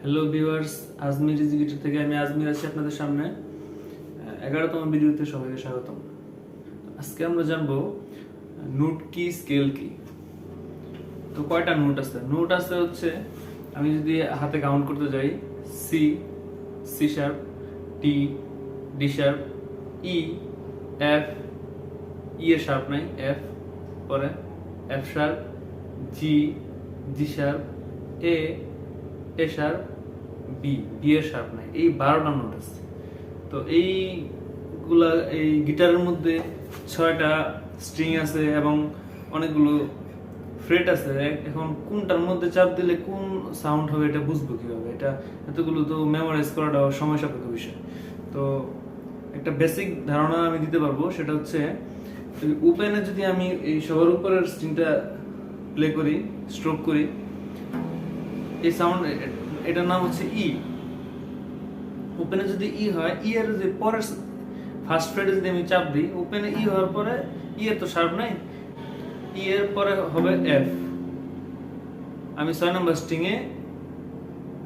Hello viewers, Ajmer educator থেকে আমি আজমির আছি আপনাদের সামনে 11তম ভিডিওতে সবাইকে স্বাগতম। আজকে আমরা জানবো নোট কি, স্কেল কি। তো কয়টা নোট আছে? নোট আছে হচ্ছে, আমি যদি হাতে কাউন্ট করতে যাই, সি, সি শার্প, টি, ডি শার্প, ই, এফ, ই এর শার্প নাই, এফ, পরে এফ শার্প, জি, জি শার্প, এ, এ শার্প, বি, বি এর শার্প নাই। এই 12টা নোট আছে। তো এইগুলা, এই গিটারের মধ্যে 6টা স্ট্রিং আছে এবং অনেকগুলো ফ্রেট আছে। এখন কোনটার মধ্যে চাপ দিলে কোন সাউন্ড হবে এটা বুঝবো কিভাবে? এটা এতগুলো তো মেমোরাইজ করাটা সময় সাপেক্ষ বিষয়। তো একটা বেসিক ধারণা আমি দিতে পারবো, সেটা হচ্ছে ওপেনে যদি আমি এই সবার উপরের স্ট্রিংটা প্লে করি, স্ট্রোক করি, এই সাউন্ড, এটার নাম হচ্ছে ই। ওপেনে যদি ই হয়, ই এর যে পরের ফার্স্ট ফ্রেটে যদি আমি চাপ দিই, ওপেনে ই হওয়ার পরে ই এর তো শার্প নাই, ই এর পরে হবে এফ। আমি 6 নম্বর স্ট্রিং এ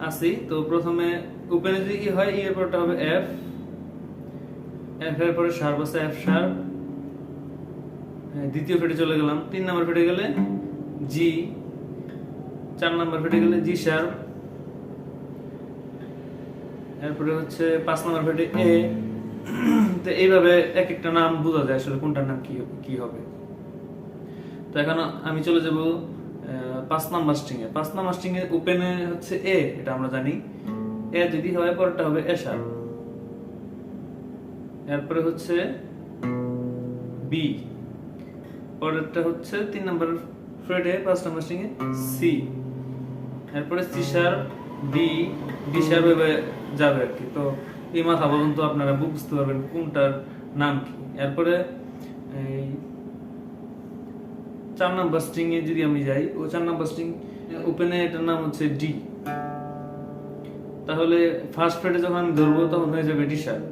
আসি। তো প্রথমে ওপেনে যদি ই হয়, ই এর পরটা হবে এফ, এফ এর পরে শার্প আছে এফ শার্প, দ্বিতীয় ফ্রেটে চলে গেলাম, 3 নম্বর ফ্রেটে গেলে জি, 4 নম্বর ফ্রেটে গেলে জি শার্প, এরপরে হচ্ছে 5 নম্বর ফ্রেটে এ। তো এইভাবে এক একটা নাম বোঝা যায় আসলে কোনটার নাম কি হবে। তো এখন আমি চলে যাব 5 নাম্বার স্ট্রিং এ। 5 নাম্বার স্ট্রিং এ ওপেনে হচ্ছে এ, এটা আমরা জানি। এ যদি হয়, পরেরটা হবে এ শার্প, এরপরে হচ্ছে বি, পরেরটা হচ্ছে 3 নাম্বার ফ্রেটে 5 নাম্বার স্ট্রিং এ সি, এরপরে C sharp, D, D sharp এভাবে যাবে আর কি। তো এই মাথা পর্যন্ত আপনারা বুঝতে পারবেন কোনটার নাম কি। এরপরে এই 4 নাম্বার স্ট্রিং এ যদি আমি যাই, ও 4 নাম্বার স্ট্রিং ওপেনে এটার নাম হচ্ছে ডি। তাহলে ফার্স্ট ফ্রেটে যখন আমি ধরবো তখন হয়ে যাবে ডি শার্প,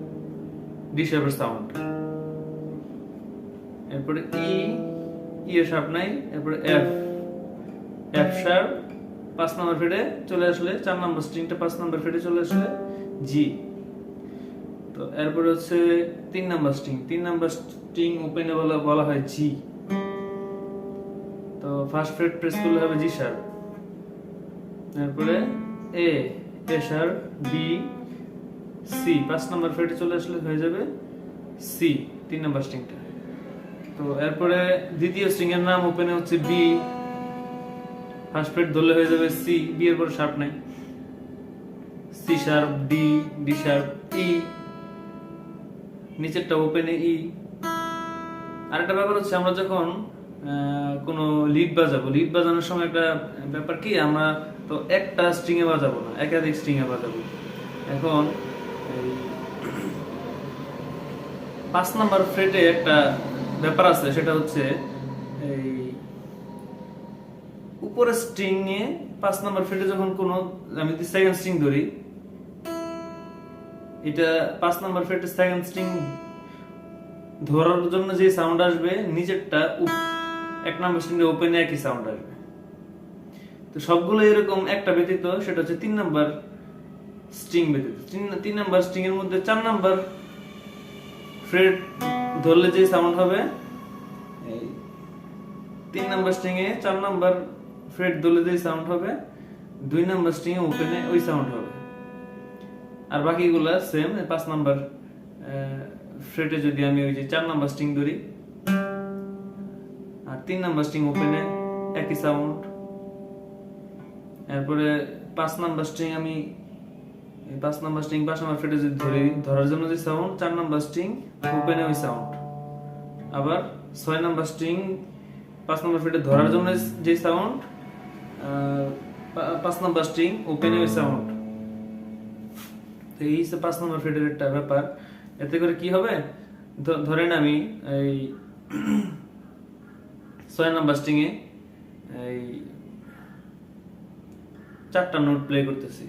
ডি শার্পের সাউন্ড। এরপরে ই, ই এর শার্প নাই, এরপরে এফ, এফ শার্প, 5 নাম্বার ফ্রেটে চলে আসলে 4 নাম্বার স্ট্রিংটা 5 নাম্বার ফ্রেটে চলে আসলে জি। তো এরপরে হচ্ছে 3 নাম্বার স্ট্রিং, 3 নাম্বার স্ট্রিং ওপেনে বলা হয় জি। তো ফার্স্ট ফ্রেট প্রেস করলে হবে জি শার্প, এরপরে এ, এ শার্প, বি, সি, 5 নাম্বার ফ্রেটে চলে আসলে হয়ে যাবে সি, 3 নাম্বার স্ট্রিংটা। তো এরপরে দ্বিতীয় স্ট্রিং এর নাম ওপেনে হচ্ছে বি, ফার্স্ট ফ্রেট ধরলে হয়ে যাবে সি, বি এর পরে শার্প নাই, C sharp, D, D sharp, E, নিচেরটা ওপেনে ই। আরেকটা ব্যাপার হচ্ছে, আমরা যখন কোনো লিড বাজাবো, লিড বাজানোর সময় একটা ব্যাপার কি, আমরা তো একটা স্ট্রিং এ বাজাবো না, একাধিক স্ট্রিং এ বাজাবো। এখন 5 নাম্বার ফ্রেটে একটা ব্যাপার আছে, সেটা হচ্ছে এই উপরের স্ট্রিং এ 5 নাম্বার ফ্রেটে যখন কোনো, আমি যদি সেকেন্ড স্ট্রিং ধরি, এটা 5 নাম্বার ফ্রেটে সেকেন্ড স্ট্রিং ধরার জন্য যে সাউন্ড আসবে, নিচেরটা 1 নাম্বার স্ট্রিং এ ওপেনে একই সাউন্ড আসবে। তো সবগুলো এরকম, একটা ব্যতীত, সেটা হচ্ছে 3 নাম্বার স্ট্রিং ব্যতীত। 3 নাম্বার স্ট্রিং এর মধ্যে 4 নাম্বার ফ্রেট ধরলে যে সাউন্ড হবে, এই 3 নাম্বার স্ট্রিং এ 4 নাম্বার ফ্রেট ধরলে যে সাউন্ড হবে, 2 নাম্বার স্ট্রিং এ ওপেনে ওই সাউন্ড হবে। আর বাকিগুলা সেম। 5 নাম্বার ফ্রেটে যদি আমি ওই যে 4 নাম্বার স্ট্রিং ধরি, আর 3 নাম্বার স্ট্রিং ওপেনে একই সাউন্ড। এরপরে 5 নাম্বার স্ট্রিং, আমি 5 নাম্বার স্ট্রিং 5 নাম্বার ফ্রেটে যদি ধরি, ধরার জন্য যে সাউন্ড, 4 নাম্বার স্ট্রিং ওপেনে ওই সাউন্ড। আবার 6 নাম্বার স্ট্রিং 5 নাম্বার ফ্রেটে ধরার জন্য যে সাউন্ড, 5 নাম্বার স্ট্রিং ওপেনে ওই সাউন্ড। তো এই 5 নাম্বার ফ্রেটের একটা ব্যাপার। এতে করে কি হবে, ধরেন আমি এই 6 নাম্বার স্ট্রিং এ এই 4টা নোট প্লে করতেছি,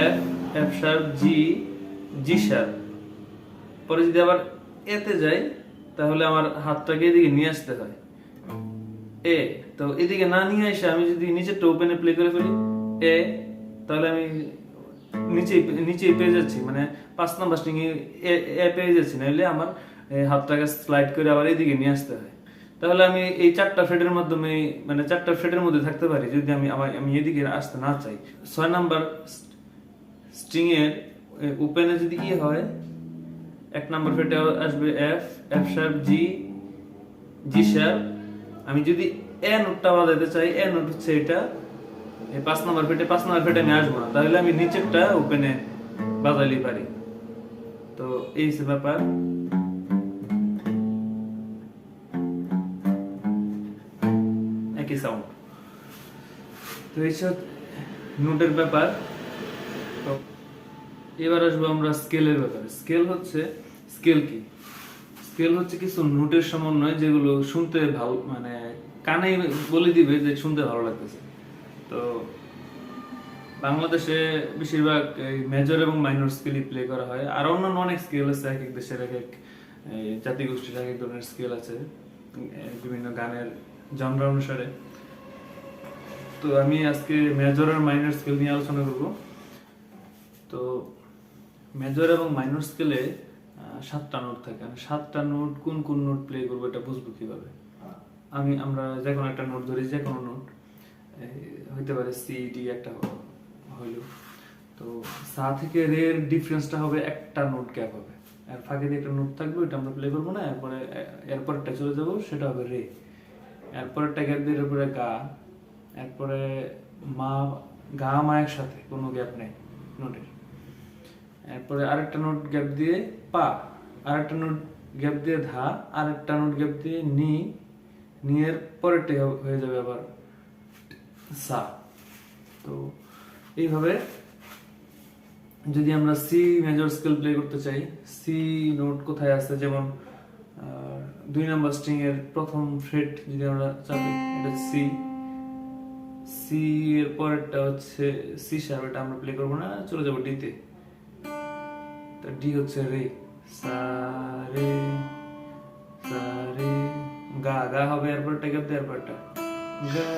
এফ, এফ শার্প, জি, জি শার্প। পরে যদি আবার এতে যাই, তাহলে আমার হাতটাকে এদিকে নিয়ে আসতে হয়, এ। তো এদিকে না নিয়ে এসে আমি যদি নিচেরটা ওপেনে প্লে করে ফেলি এ, তাহলে আমি নিচেই পেয়ে যাচ্ছি, মানে 5 নাম্বার স্ট্রিং এ পেয়ে যাচ্ছি, নাহলে আমার হাতটাকে স্লাইড করে আবার এদিকে নিয়ে আসতে হয়। তাহলে আমি এই 4টা ফ্রেটের মাধ্যমে, মানে 4টা ফ্রেটের মধ্যে থাকতে পারি যদি আমি এদিকে আসতে না চাই। 6 নাম্বার স্ট্রিং এর ওপেনে যদি ই হয়, 1 নাম্বার ফ্রেটে আসবে এফ, এফ শার্প, জি, জি শার্প। আমি যদি এ নোটটা বাজাতে চাই, এ নোট হচ্ছে এটা, এই 5 নাম্বার ফ্রেটে আমি আসবো না, তাহলে আমি নিচেরটা ওপেনে বাজাইলেই পারি। তো এই হচ্ছে ব্যাপার। একই সাউন্ড। তো এইসব নোটের ব্যাপার। তো এবার আসবো আমরা স্কেলের ব্যাপারে। স্কেল কি? স্কেল হচ্ছে কিছু নোটের সমন্বয় যেগুলো শুনতে ভালো, মানে কানে বলে দিবে যে শুনতে ভালো লাগতেছে। তো বাংলাদেশে বেশিরভাগ মেজর এবং মাইনর স্কেলই প্লে করা হয়, আর অন্যান্য অনেক স্কেল আছে, এক এক দেশের এক এক জাতিগোষ্ঠীর এক এক ধরনের স্কেল আছে বিভিন্ন গানের জনরা অনুসারে। তো আমি আজকে মেজর আর মাইনর স্কেল নিয়ে আলোচনা করব। তো মেজর এবং মাইনর স্কেলে 7টা নোট থাকে। আমি 7টা নোট কোন কোন নোট প্লে করবো এটা বুঝবো কিভাবে? আমরা যে কোনো একটা নোট ধরি, যে কোনো নোট হইতে পারে সি ডি একটা হইলো। তো সা থেকে রে এর ডিফারেন্সটা হবে একটা নোট গ্যাপ হবে, আর ফাঁকে দিয়ে একটা নোট থাকবে, ওটা আমরা প্লে করবো না। এরপরেরটা চলে যাবো, সেটা হবে রে। এরপরেরটা গ্যাপ দিয়ে এরপরে গা, এরপরে মা, গা মা একসাথে, কোনো গ্যাপ নেই নোটের। এরপরে আরেকটা নোট গ্যাপ দিয়ে পা, আরেকটা নোট গ্যাপ দিয়ে ধা, আরেকটা নোট গ্যাপ দিয়ে নি, নিয়ের পরেরটা হয়ে যাবে আবার সা। তো এইভাবে যদি আমরা সি মেজর স্কেল প্লে করতে চাই, সি নোট কোথায় আছে, যেমন 2 নাম্বার স্ট্রিং এর প্রথম ফ্রেট যদি আমরা চাপি, এটা সি। সি এর পরেরটা হচ্ছে সি শার্প, এটা আমরা প্লে করবো না, চলে যাবো ডি তে। তো ডি হচ্ছে রে, সা রে, সা রে, গা, গা হবে এরপরটা গ্যাপ দিয়ে এরপরটা গা,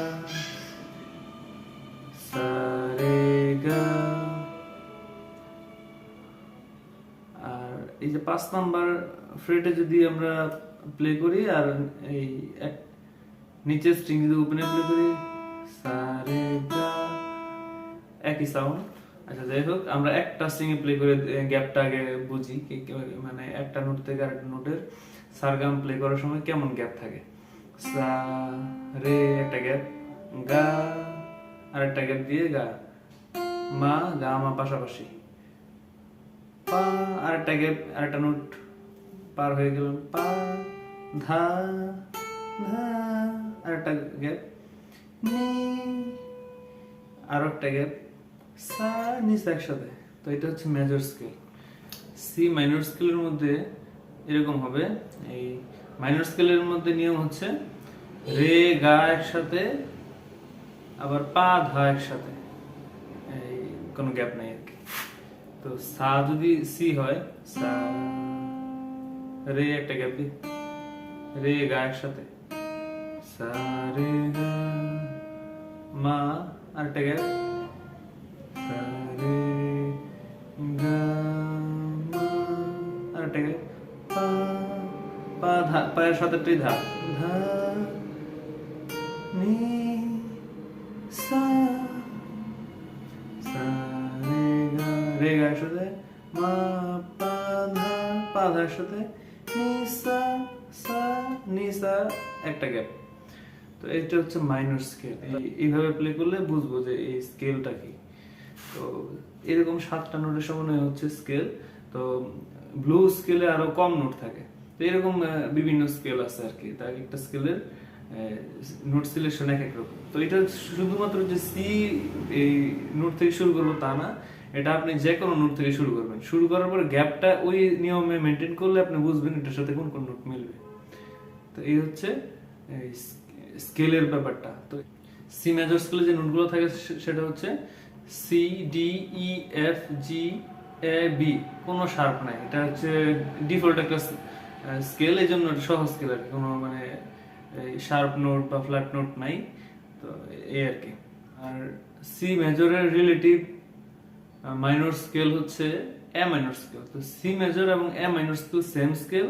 সা রে গা। আর এই যে 5 নাম্বার ফ্রেটে যদি আমরা প্লে করি আর এই নিচের স্ট্রিং যদি ওপেনে প্লে করি, সা রে গা, একই সাউন্ড। আচ্ছা যাই হোক, আমরা একটা স্ট্রিং এ প্লে করে গ্যাপটা আগে বুঝি, মানে একটা নোট থেকে আরেকটা নোটের সারগাম প্লে করার সময় কেমন গ্যাপ থাকে। সা রে একটা গ্যাপ, গা আরেকটা গ্যাপ দিয়ে গা, মা, গা মা পাশাপাশি, পা আরেকটা গ্যাপ, আরেকটা নোট পার হয়ে গেলাম, পা, ধা, ধা আরেকটা গ্যাপ, নি আর একটা গ্যাপ, সা, নি একসাথে। তো এটা হচ্ছে মেজর স্কেল। সি মাইনর স্কেলের মধ্যে এরকম হবে। এই মাইনর স্কেলের মধ্যে নিয়ম হচ্ছে রে গা একসাথে, আবার পা ধা একসাথে, এই কোনো গ্যাপ নাই আর কি। তো সা যদি সি হয়, সা রে একটা গ্যাপ দি, রে গা একসাথে, সা রে গা, মা আর একটা গ্যাপ, সা রে গা, মা আর একটা গ্যাপ, পা, পা ধা, পায়ের সাথে ধা, ধা নি সা, সা রে গা একসাথে, মা পা ধা, পা ধা একসাথে, নি সা, সা নি সা একটা গ্যাপ। তো এটা হচ্ছে মাইনর স্কেল। এইভাবে প্লে করলে বুঝবো যে এই স্কেলটা কি। তো এরকম 7টা নোটের সমন্বয় হচ্ছে স্কেল। তো ব্লু স্কেলে আরো কম নোট থাকে। তো এরকম বিভিন্ন স্কেল আছে আর কি, তার একটা স্কেলের নোট সিলেকশন এক এক রকম। তো এটা শুধুমাত্র যে সি এই নোট থেকে শুরু করবো তা না, এটা আপনি যে কোনো নোট থেকে শুরু করবেন। শুরু করার পরে গ্যাপটা ওই নিয়মে মেনটেন করলে আপনি বুঝবেন এটার সাথে কোন কোন নোট মিলবে। তো এই হচ্ছে স্কেলের ব্যাপারটা। তো সি মেজর স্কেলে যে নোটগুলো থাকে সেটা হচ্ছে সি, ডি, ই, এফ, জি, এ, বি, কোনো শার্প নাই। এটা হচ্ছে ডিফল্ট একটা স্কেল, এই জন্য সহজ স্কেল আর কোনো মানে এই শার্প নোট বা ফ্ল্যাট নোট নাই, তো এই আর কি। আর সি মেজরের রিলেটিভ মাইনর স্কেল হচ্ছে এ মাইনর স্কেল। তো সি মেজর এবং A minor scale same scale,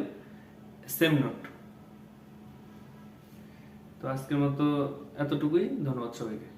same note. তো আজকের মতো এতটুকুই, ধন্যবাদ সবাইকে।